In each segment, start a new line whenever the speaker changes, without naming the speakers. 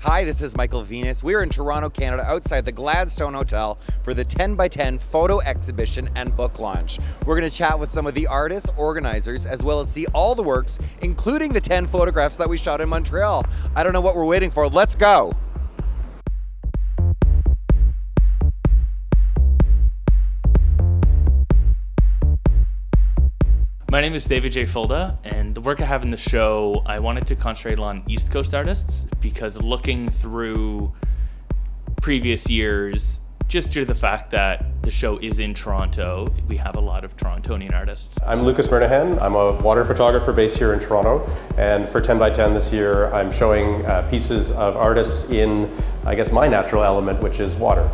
Hi, this is Michael Venus. We're in Toronto, Canada, outside the Gladstone Hotel for the 10x10 photo exhibition and book launch. We're going to chat with some of the artists, organizers, as well as see all the works, including the 10 photographs that we shot in Montreal. I don't know what we're waiting for. Let's go.
My name is David J. Fulda, and the work I have in the show, I wanted to concentrate on East Coast artists because looking through previous years, just due to the fact that the show is in Toronto, we have a lot of Torontonian artists.
I'm Lucas Murnahan. I'm a water photographer based here in Toronto, and for 10x10 this year, I'm showing pieces of artists in, I guess, my natural element, which is water.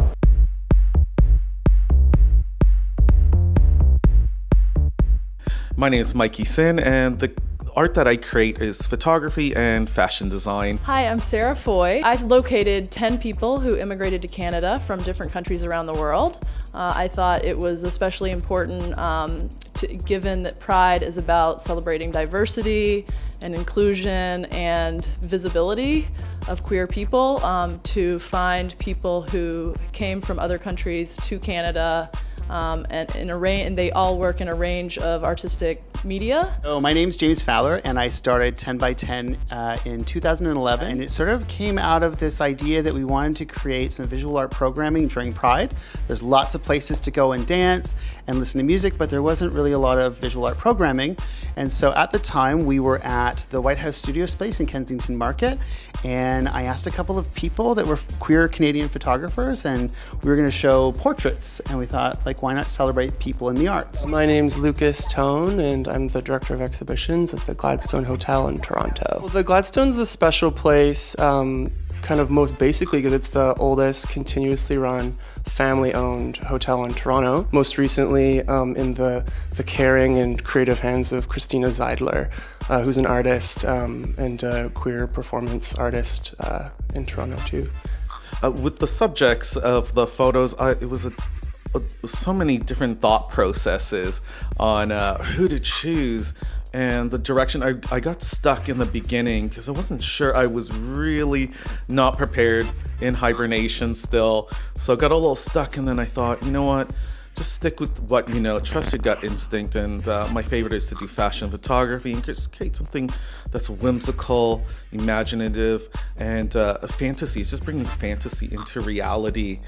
My name is Mikey Sin, and the art that I create is photography and fashion design.
Hi, I'm Sarah Foy. I've located 10 people who immigrated to Canada from different countries around the world. I thought it was especially important, given that Pride is about celebrating diversity and inclusion and visibility of queer people, to find people who came from other countries to Canada, and they all work in a range of artistic media.
So my name's James Fowler, and I started 10x10 in 2011, and it sort of came out of this idea that we wanted to create some visual art programming during Pride. There's lots of places to go and dance and listen to music, but there wasn't really a lot of visual art programming. And so at the time, we were at the White House Studio Space in Kensington Market, and I asked a couple of people that were queer Canadian photographers, and we were going to show portraits, and we thought, like, why not celebrate people in the arts?
My name's Lucas Tone, and I'm the director of exhibitions at the Gladstone Hotel in Toronto. Well, the Gladstone's a special place, kind of most basically because it's the oldest continuously run family-owned hotel in Toronto. Most recently in the caring and creative hands of Christina Zeidler, who's an artist and a queer performance artist in Toronto too.
With the subjects of the photos, it was so many different thought processes on who to choose and the direction. I got stuck in the beginning because I wasn't sure. I was really not prepared, in hibernation still, so I got a little stuck, and then I thought, you know what, just stick with what you know, trust your gut instinct. And my favorite is to do fashion photography and just create something that's whimsical, imaginative, and fantasy. It's just bringing fantasy into reality.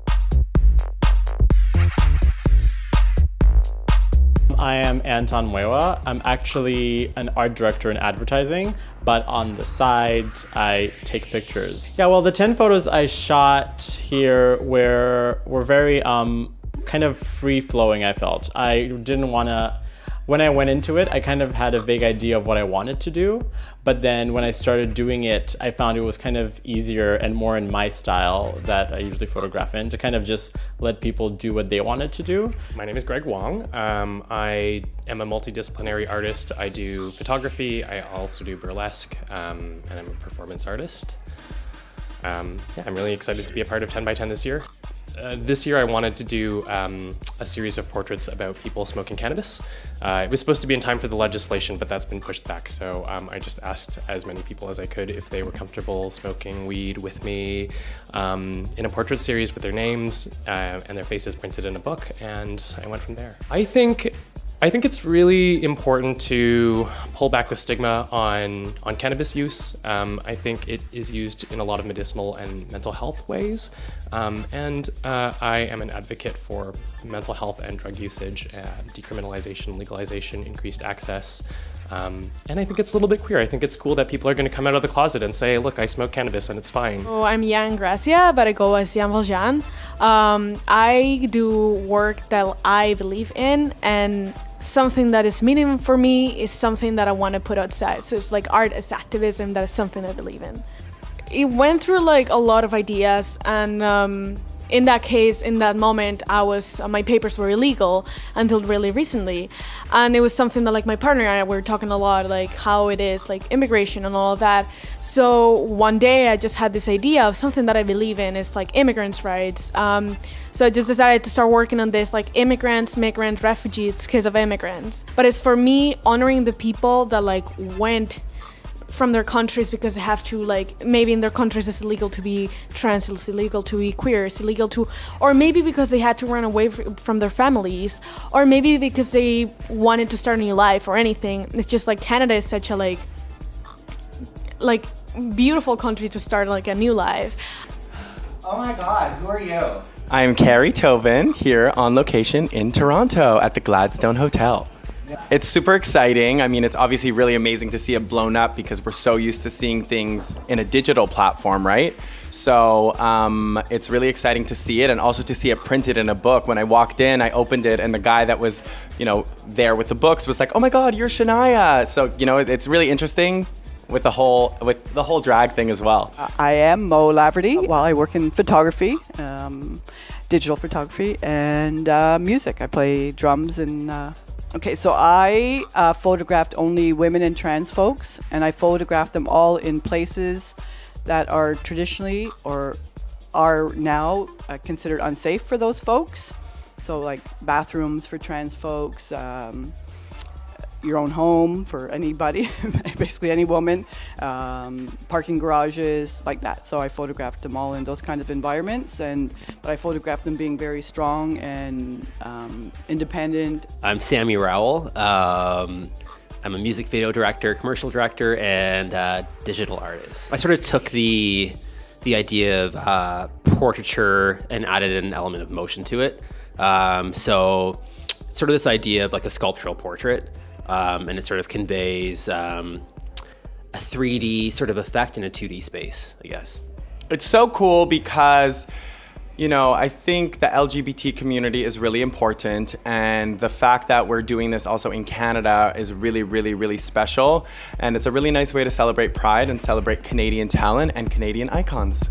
I am Anton Muewa. I'm actually an art director in advertising, but on the side, I take pictures. Yeah, well, the 10 photos I shot here were very kind of free-flowing, I felt. I didn't want to, when I went into it, I kind of had a vague idea of what I wanted to do, but then when I started doing it, I found it was kind of easier and more in my style that I usually photograph in, to kind of just let people do what they wanted to do.
My name is Greg Wong. I am a multidisciplinary artist. I do photography, I also do burlesque, and I'm a performance artist. I'm really excited to be a part of 10x10 this year. This year I wanted to do a series of portraits about people smoking cannabis. It was supposed to be in time for the legislation, but that's been pushed back. So I just asked as many people as I could if they were comfortable smoking weed with me in a portrait series with their names and their faces printed in a book, and I went from there. I think it's really important to pull back the stigma on cannabis use. I think it is used in a lot of medicinal and mental health ways. And I am an advocate for mental health and drug usage, decriminalization, legalization, increased access. And I think it's a little bit queer. I think it's cool that people are going to come out of the closet and say, look, I smoke cannabis and it's fine.
Oh, I'm Jan Gracia, but I go as Jan Valjean. I do work that I believe in, and something that is meaningful for me is something that I want to put outside. So it's like art as activism, that is something I believe in. It went through like a lot of ideas, and in that case, in that moment, my papers were illegal until really recently. And it was something that like my partner and I were talking a lot, like how it is, like immigration and all of that. So one day I just had this idea of something that I believe in, is like immigrants' rights. So I just decided to start working on this, like immigrants, migrants, refugees, kids of immigrants. But it's for me honoring the people that like went from their countries because they have to, like, maybe in their countries it's illegal to be trans, it's illegal to be queer, it's illegal to, or maybe because they had to run away from their families, or maybe because they wanted to start a new life or anything. It's just like Canada is such a like beautiful country to start like a new life.
Oh my God, who are you? I'm Carrie Tobin, here on location in Toronto at the Gladstone Hotel. It's super exciting. I mean, it's obviously really amazing to see it blown up because we're so used to seeing things in a digital platform, right? So it's really exciting to see it, and also to see it printed in a book. When I walked in, I opened it, and the guy that was, there with the books was like, "Oh my God, you're Shania!" So it's really interesting with the whole drag thing as well.
I am Mo Laverty. While I work in photography, digital photography, and music. I play drums and. Okay, so I photographed only women and trans folks, and I photographed them all in places that are traditionally or are now considered unsafe for those folks. So like bathrooms for trans folks, your own home for anybody, basically any woman, parking garages, like that. So I photographed them all in those kind of environments, but I photographed them being very strong and independent.
I'm Sammy Rowell. I'm a music video director, commercial director, and digital artist. I sort of took the idea of portraiture and added an element of motion to it. So sort of this idea of like a sculptural portrait. And it sort of conveys a 3D sort of effect in a 2D space, I guess.
It's so cool because, I think the LGBT community is really important, and the fact that we're doing this also in Canada is really, really, really special. And it's a really nice way to celebrate Pride and celebrate Canadian talent and Canadian icons.